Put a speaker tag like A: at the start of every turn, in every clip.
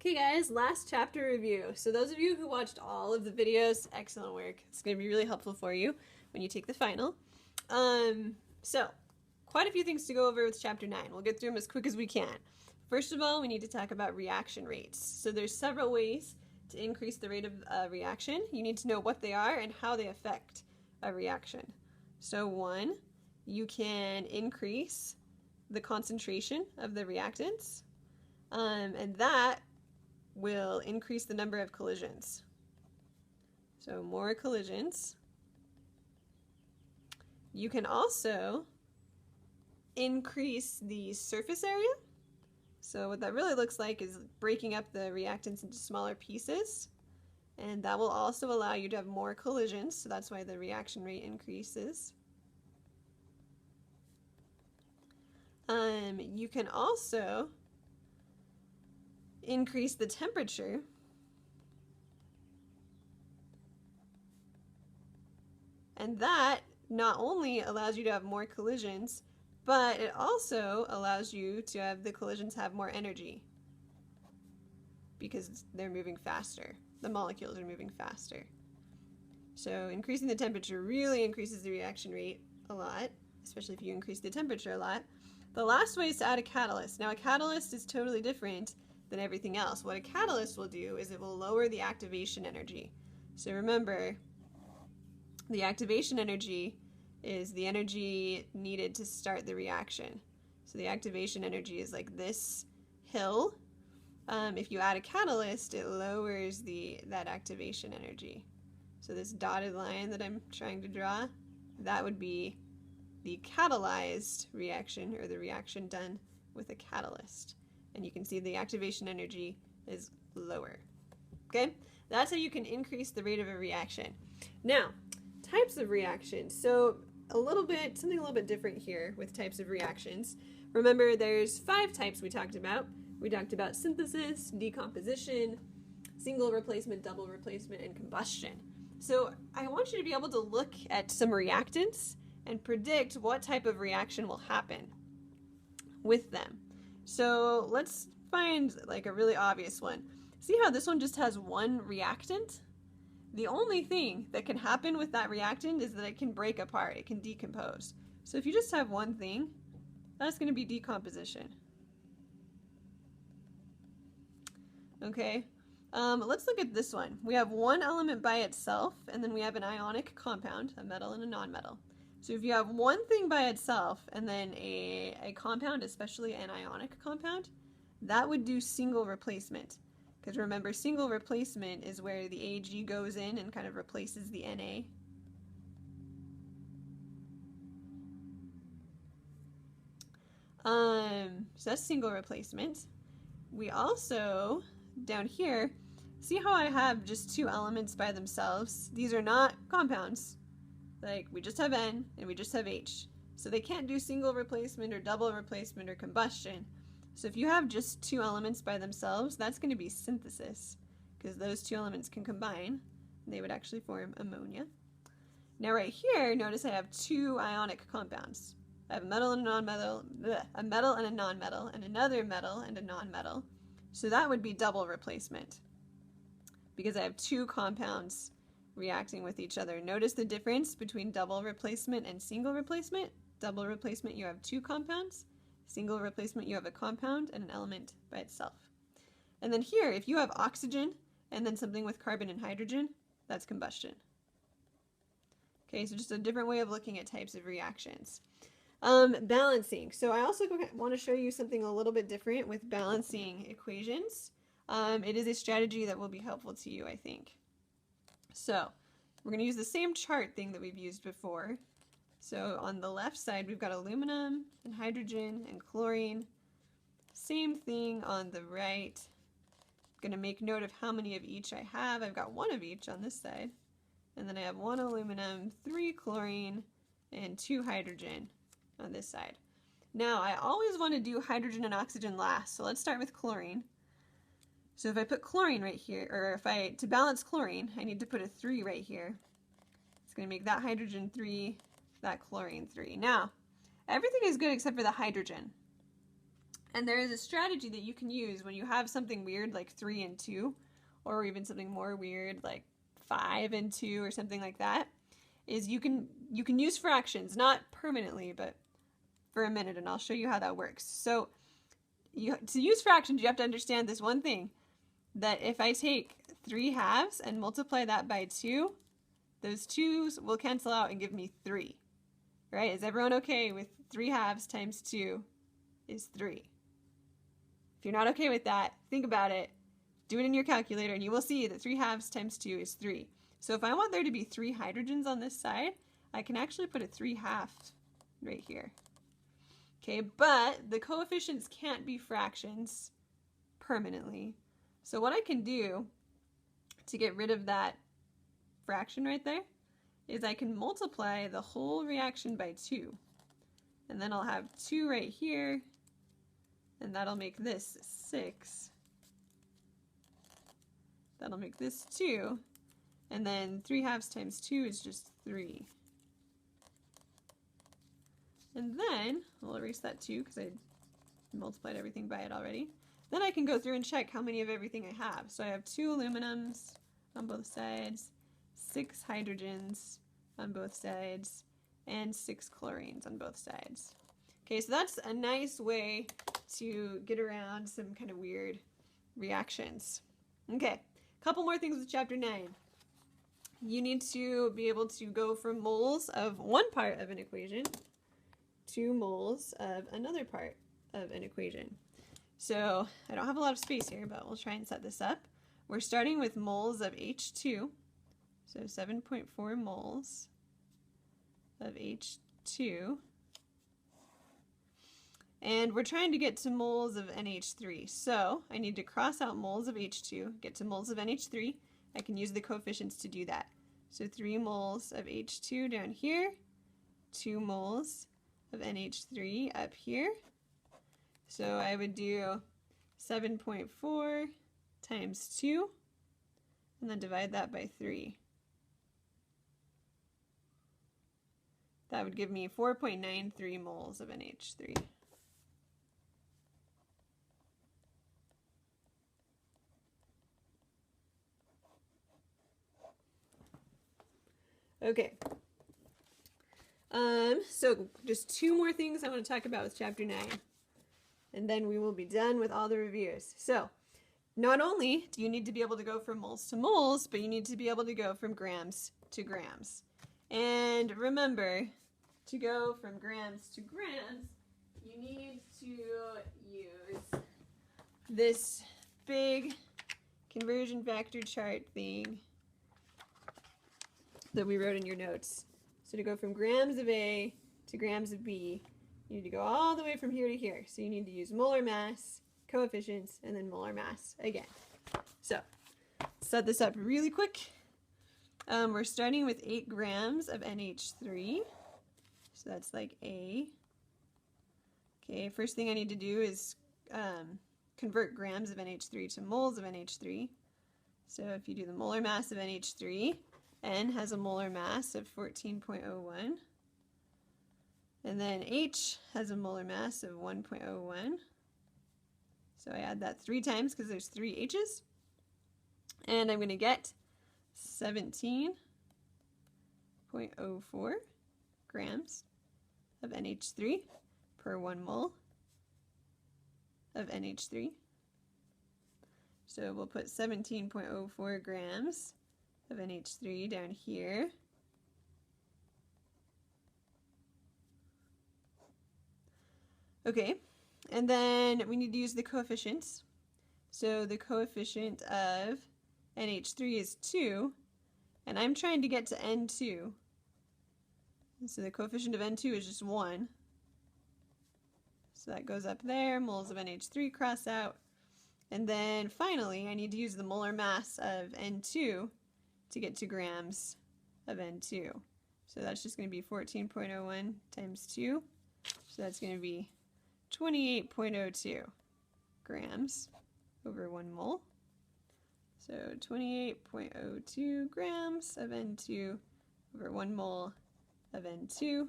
A: Okay guys, last chapter review. So those of you who watched all of the videos, excellent work. It's going to be really helpful for you when you take the final. So quite a few things to go over with chapter 9. We'll get through them as quick as we can. First of all, we need to talk about reaction rates. So there's several ways to increase the rate of reaction. You need to know what they are and how they affect a reaction. So one, you can increase the concentration of the reactants, and that will increase the number of collisions. So more collisions. You can also increase the surface area. So what that really looks like is breaking up the reactants into smaller pieces, and that will also allow you to have more collisions, so that's why the reaction rate increases. You can also increase the temperature, and that not only allows you to have more collisions, but it also allows you to have the collisions have more energy because they're moving faster. The molecules are moving faster. So increasing the temperature really increases the reaction rate a lot, especially if you increase the temperature a lot. The last way is to add a catalyst. Now a catalyst is totally different than everything else. What a catalyst will do is it will lower the activation energy. So remember, the activation energy is the energy needed to start the reaction. So the activation energy is like this hill. If you add a catalyst, it lowers that activation energy. So this dotted line that I'm trying to draw, that would be the catalyzed reaction, or the reaction done with a catalyst. And you can see the activation energy is lower. Okay? That's how you can increase the rate of a reaction. Now, types of reactions. So something a little bit different here with types of reactions. Remember, there's 5 types we talked about. We talked about synthesis, decomposition, single replacement, double replacement, and combustion. So I want you to be able to look at some reactants and predict what type of reaction will happen with them. So let's find like a really obvious one. See how this one just has one reactant? The only thing that can happen with that reactant is that it can break apart, it can decompose. So if you just have one thing, that's going to be decomposition. Okay, let's look at this one. We have one element by itself, and then we have an ionic compound, a metal and a nonmetal. So if you have one thing by itself and then a compound, especially an ionic compound, that would do single replacement. Because remember, single replacement is where the Ag goes in and kind of replaces the Na. So that's single replacement. We also, down here, see how I have just 2 elements by themselves? These are not compounds. Like, we just have N and we just have H. So they can't do single replacement or double replacement or combustion. So if you have just 2 elements by themselves, that's going to be synthesis, because those 2 elements can combine. They would actually form ammonia. Now right here, notice I have 2 ionic compounds. I have a metal and a nonmetal, a metal and a nonmetal, and another metal and a nonmetal. So that would be double replacement, because I have 2 compounds reacting with each other. Notice the difference between double replacement and single replacement. Double replacement, you have 2 compounds. Single replacement, you have a compound and an element by itself. And then here, if you have oxygen and then something with carbon and hydrogen, that's combustion. Okay, so just a different way of looking at types of reactions. Balancing. So I also want to show you something a little bit different with balancing equations. It is a strategy that will be helpful to you, I think. So we're going to use the same chart thing that we've used before. So on the left side, we've got aluminum and hydrogen and chlorine. Same thing on the right. I'm going to make note of how many of each I have. I've got 1 of each on this side. And then I have 1 aluminum, 3 chlorine, and 2 hydrogen on this side. Now, I always want to do hydrogen and oxygen last. So let's start with chlorine. So if I put chlorine right here, or to balance chlorine, I need to put a 3 right here. It's going to make that hydrogen 3, that chlorine 3. Now, everything is good except for the hydrogen. And there is a strategy that you can use when you have something weird like 3 and 2, or even something more weird like 5 and 2 or something like that, is you can use fractions, not permanently, but for a minute, and I'll show you how that works. So to use fractions, you have to understand this one thing, that if I take 3/2 and multiply that by 2, those 2's will cancel out and give me 3. Right? Is everyone okay with 3/2 times 2 is 3? If you're not okay with that, think about it. Do it in your calculator and you will see that 3/2 times 2 is 3. So if I want there to be 3 hydrogens on this side, I can actually put a 3/2 right here. Okay, but the coefficients can't be fractions permanently. So what I can do to get rid of that fraction right there is I can multiply the whole reaction by 2. And then I'll have 2 right here, and that'll make this 6. That'll make this 2. And then 3/2 times 2 is just 3. And then, we'll erase that 2 because I multiplied everything by it already. Then I can go through and check how many of everything I have. So I have 2 aluminums on both sides, 6 hydrogens on both sides, and 6 chlorines on both sides. Okay, so that's a nice way to get around some kind of weird reactions. Okay, a couple more things with chapter 9. You need to be able to go from moles of one part of an equation to moles of another part of an equation. So I don't have a lot of space here, but we'll try and set this up. We're starting with moles of H2, so 7.4 moles of H2. And we're trying to get to moles of NH3. So I need to cross out moles of H2, get to moles of NH3. I can use the coefficients to do that. So 3 moles of H2 down here, 2 moles of NH3 up here. So I would do 7.4 times 2, and then divide that by 3. That would give me 4.93 moles of NH3. Okay. So just 2 more things I want to talk about with chapter 9. And then we will be done with all the reviews. So, not only do you need to be able to go from moles to moles, but you need to be able to go from grams to grams. And remember, to go from grams to grams, you need to use this big conversion factor chart thing that we wrote in your notes. So to go from grams of A to grams of B, you need to go all the way from here to here. So you need to use molar mass, coefficients, and then molar mass again. So set this up really quick. We're starting with 8 grams of NH3. So that's like A. Okay, first thing I need to do is convert grams of NH3 to moles of NH3. So if you do the molar mass of NH3, N has a molar mass of 14.01. And then H has a molar mass of 1.01. So I add that 3 times because there's 3 H's. And I'm going to get 17.04 grams of NH3 per 1 mole of NH3. So we'll put 17.04 grams of NH3 down here. Okay, and then we need to use the coefficients. So the coefficient of NH3 is 2, and I'm trying to get to N2. So the coefficient of N2 is just 1. So that goes up there, moles of NH3 cross out. And then finally, I need to use the molar mass of N2 to get to grams of N2. So that's just going to be 14.01 times 2. So that's going to be 28.02 grams over 1 mole. So 28.02 grams of N2 over 1 mole of N2.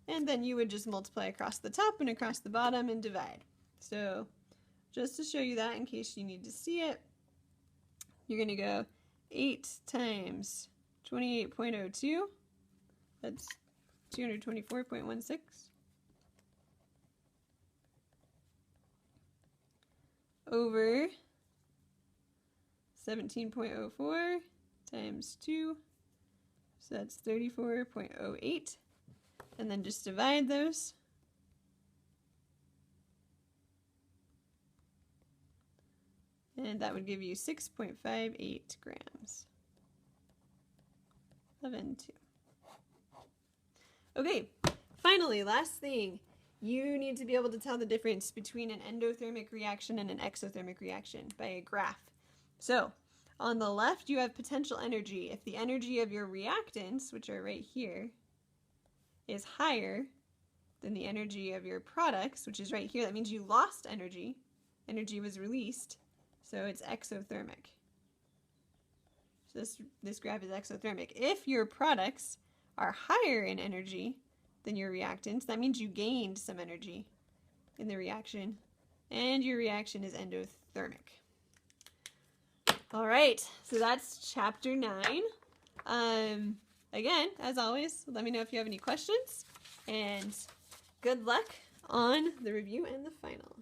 A: And then you would just multiply across the top and across the bottom and divide. So just to show you that in case you need to see it, you're going to go 8 times 28.02. That's 224.16. Over 17.04 times 2. So that's 34.08. And then just divide those. And that would give you 6.58 grams of N2. Okay, finally, last thing. You need to be able to tell the difference between an endothermic reaction and an exothermic reaction by a graph. So, on the left, you have potential energy. If the energy of your reactants, which are right here, is higher than the energy of your products, which is right here, that means you lost energy. Energy was released, so it's exothermic. So this graph is exothermic. If your products are higher in energy than your reactants, that means you gained some energy in the reaction, and your reaction is endothermic. All right, so that's chapter 9. Again, as always, let me know if you have any questions, and good luck on the review and the final.